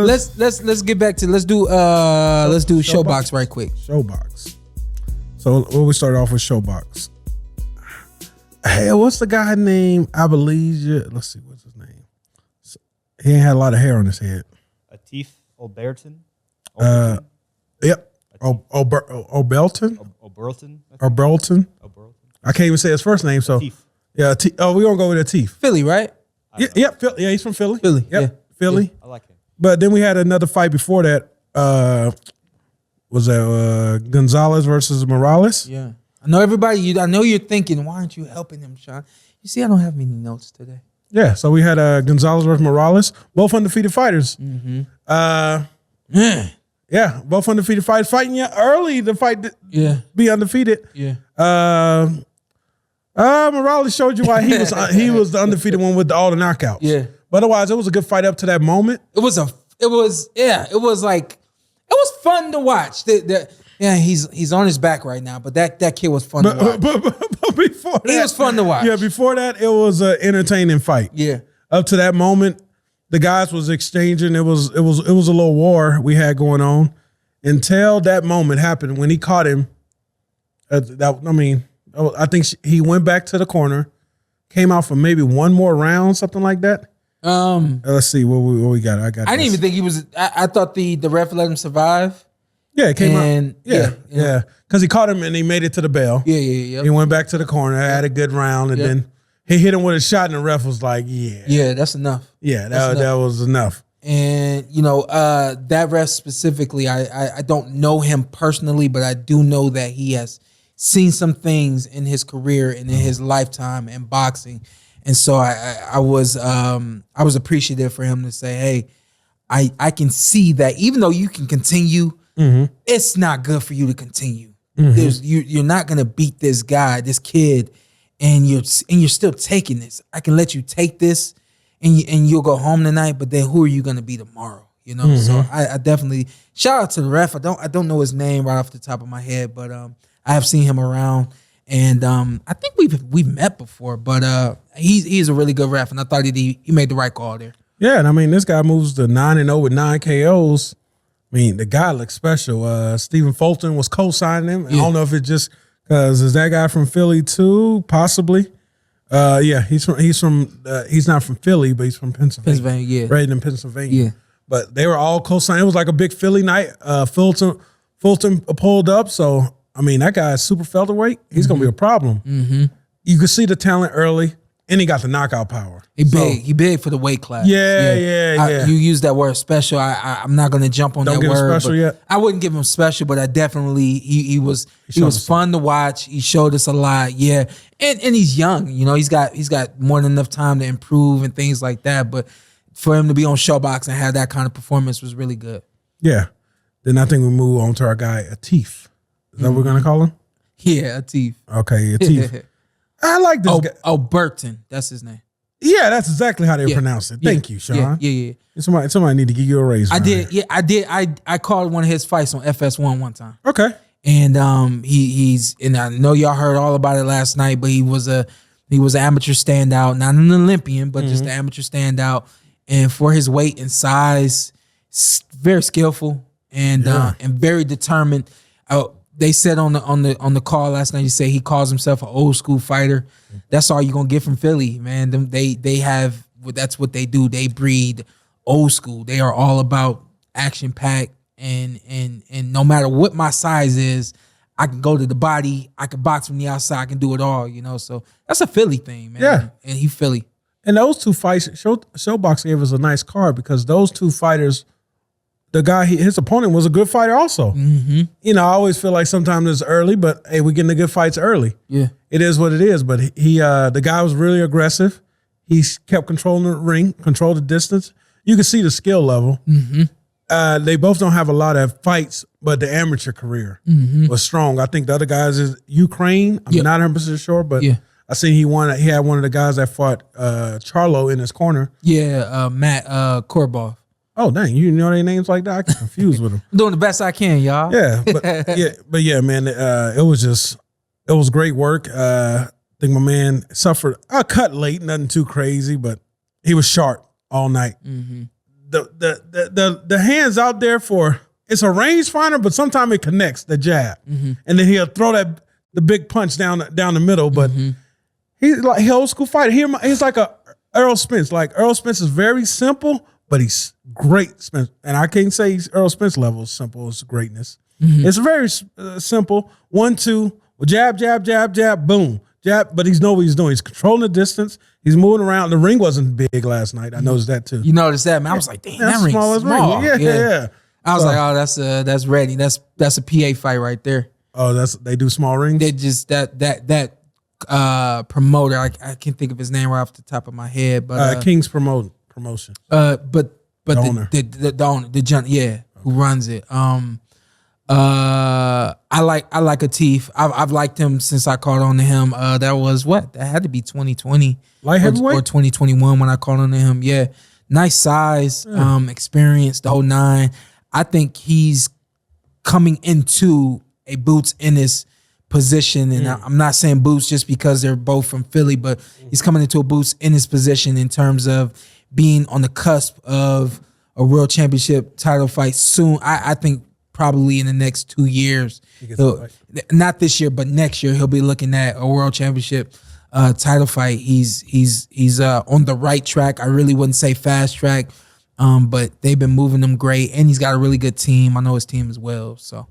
let's get back to let's do Showbox right quick. Showbox. So we started off with Showbox. Hey, what's the guy named Abeligia? Let's see, what's his name? He ain't had a lot of hair on his head. Atif Oberlton. Yep. Oberlton. Oberlton. I can't even say his first name. So Atif. yeah. We're gonna go with Atif. Philly, right? Yeah. Philly. Yeah, he's from Philly. Philly. Yep. Yeah. Philly. I like him. But then we had another fight before that. Was that Gonzalez versus Morales? Yeah. I know everybody. I know you're thinking, why aren't you helping him, Shawn? You see, I don't have many notes today. Yeah. So we had Gonzalez versus Morales, both undefeated fighters. Mm-hmm. Yeah, both undefeated fighters fighting early to fight. Be undefeated. Yeah. Morales showed you why he was the undefeated one with all the knockouts. Yeah. But otherwise, it was a good fight up to that moment. It was fun to watch. He's on his back right now, but that kid was fun to watch. But before that, he was fun to watch. Yeah, before that, it was an entertaining fight. Yeah. Up to that moment, the guys was exchanging. It was a little war we had going on until that moment happened when he caught him. I think he went back to the corner, came out for maybe one more round, something like that. Let's see what we got. I didn't even think he was. I thought the ref let him survive. Yeah, it came out. Yeah. Because he caught him and he made it to the bell. Yeah. He went back to the corner, had a good round, and then he hit him with a shot, and the ref was like, "Yeah, that's enough." Yeah, that was enough. And that ref specifically, I don't know him personally, but I do know that he has seen some things in his career and in his lifetime in boxing. And so I was appreciative for him to say, hey, I can see that even though you can continue, it's not good for you to continue. You're not gonna beat this guy, this kid, and you're still taking this. I can let you take this and you'll go home tonight, but then who are you gonna be tomorrow? So I definitely shout out to the ref. I don't know his name right off the top of my head, but I have seen him around. And I think we've met before, but he's a really good ref, and I thought he made the right call there. Yeah, and I mean, this guy moves to 9-0 with 9 KOs. I mean, the guy looks special. Stephen Fulton was co-signing him. I don't know if it's just because is that guy from Philly too? Possibly. He's not from Philly, but he's from Pennsylvania. Right in Pennsylvania. Yeah. But they were all co-signing. It was like a big Philly night. Fulton pulled up, so. I mean, that guy is super featherweight. He's going to be a problem. You can see the talent early, and he got the knockout power. He big for the weight class. Yeah. You use that word special. I'm not going to jump on that word. Don't give him special yet? I wouldn't give him special, but I definitely, he was fun to watch. He showed us a lot. Yeah. And he's young. He's got more than enough time to improve and things like that. But for him to be on Showbox and have that kind of performance was really good. Yeah. Then I think we move on to our guy, Atif. Is that what we're going to call him? Yeah, Atif. Okay, Atif. I like this guy. Oberlton, that's his name. Yeah, that's exactly how they pronounce it. Thank you, Shawn. Yeah. Somebody need to give you a raise. I did. Yeah, I did. I called one of his fights on FS1 one time. Okay. And he's and I know y'all heard all about it last night, but he was an amateur standout, not an Olympian, but just an amateur standout. And for his weight and size, very skillful and very determined. They said on the call last night, you say he calls himself an old school fighter. That's all you're gonna get from Philly, man. They have that's what they do. They breed old school. They are all about action packed and no matter what my size is, I can go to the body. I can box from the outside. I can do it all. So that's a Philly thing, man. Yeah, and he Philly. And those two fights, Showbox gave us a nice card because those two fighters. The guy, his opponent was a good fighter also. I always feel like sometimes it's early, but hey, we're getting the good fights early. Yeah. It is what it is, but the guy was really aggressive. He kept controlling the ring, controlled the distance. You can see the skill level. They both don't have a lot of fights, but the amateur career was strong. I think the other guys is Ukraine. I'm not 100% sure, but I seen he had one of the guys that fought Charlo in his corner. Yeah, Matt Korbov. Oh dang! You know their names like that? I get confused with them. I'm doing the best I can, y'all. Yeah, but man, it was great work. I think my man suffered a cut late, nothing too crazy, but he was sharp all night. the hands out there for it's a range finder, but sometimes it connects the jab, and then he'll throw the big punch down the middle. But he's like old school fighter. He's like a Earl Spence. Like Earl Spence is very simple, but he's great. Spence, and I can't say Earl Spence level is simple. It's greatness. It's very simple. 1-2, jab, jab, jab, jab, boom, jab. But he's know what he's doing. He's controlling the distance. He's moving around. The ring wasn't big last night. I noticed that too. You noticed that, man? I was like, damn, that ring's small. Yeah. I was like, oh, that's ready. That's a PA fight right there. Oh, they do small rings. They just that promoter. I can't think of his name right off the top of my head, but King's promotion. But the owner. the owner, who runs it. I like Atif. I've liked him since I caught on to him. That was that had to be 2020 light heavyweight or 2021 when I caught on to him. Yeah, nice size, experience, the whole nine. I think he's coming into a Boots Ennis position, and I'm not saying Boots just because they're both from Philly, but he's coming into a Boots Ennis position in terms of being on the cusp of a world championship title fight soon. I think probably in the next 2 years, not this year, but next year, he'll be looking at a world championship title fight. He's on the right track. I really wouldn't say fast track, but they've been moving him great, and he's got a really good team. I know his team as well, so.